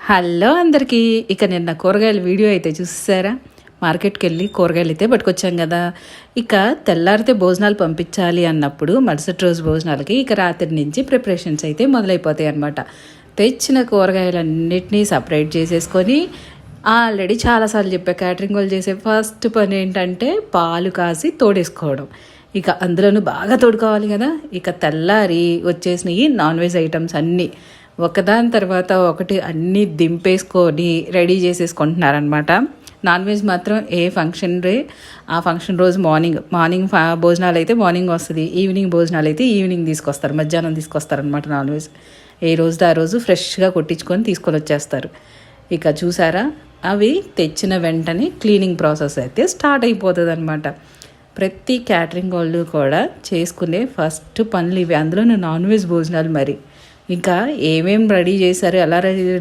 Hello అందరికీ. ఇక నిన్న కూరగాయల వీడియో అయితే చూసారా? మార్కెట్కి వెళ్ళి కూరగాయలు అయితే పట్టుకొచ్చాం కదా. ఇక తెల్లారితే భోజనాలు పంపించాలి అన్నప్పుడు మరుసటి రోజు భోజనాలకి ఇక రాత్రి నుంచి ప్రిపరేషన్స్ అయితే మొదలైపోతాయి అన్నమాట. తెచ్చిన కూరగాయలన్నిటినీ సపరేట్ చేసేసుకొని ఆల్రెడీ చాలాసార్లు చెప్పా, క్యాటరింగ్ వాళ్ళు చేసే ఫస్ట్ పని ఏంటంటే పాలు కాసి తోడేసుకోవడం. ఇక అందులోనూ బాగా తోడుకోవాలి కదా. ఇక తెల్లారి వచ్చేసినవి నాన్ వెజ్ ఐటమ్స్ అన్నీ ఒకదాని తర్వాత ఒకటి అన్నీ దింపేసుకొని రెడీ చేసేసుకుంటున్నారనమాట. నాన్ వెజ్ మాత్రం ఏ ఫంక్షన్ ఆ ఫంక్షన్ రోజు మార్నింగ్ భోజనాలు అయితే మార్నింగ్ వస్తుంది, ఈవినింగ్ భోజనాలు అయితే ఈవినింగ్ తీసుకొస్తారు, మధ్యాహ్నం తీసుకొస్తారనమాట. నాన్ వెజ్ ఏ రోజు ఆ రోజు ఫ్రెష్గా కొట్టించుకొని తీసుకొని వచ్చేస్తారు. ఇక చూసారా, అవి తెచ్చిన వెంటనే క్లీనింగ్ ప్రాసెస్ అయితే స్టార్ట్ అయిపోతుంది అనమాట. ప్రతి క్యాటరింగ్ వాళ్ళు కూడా చేసుకునే ఫస్ట్ పనులు ఇవి, అందులో నాన్ వెజ్ భోజనాలు. మరి ఇంకా ఏమేమి రెడీ చేశారు, ఎలా రెడీ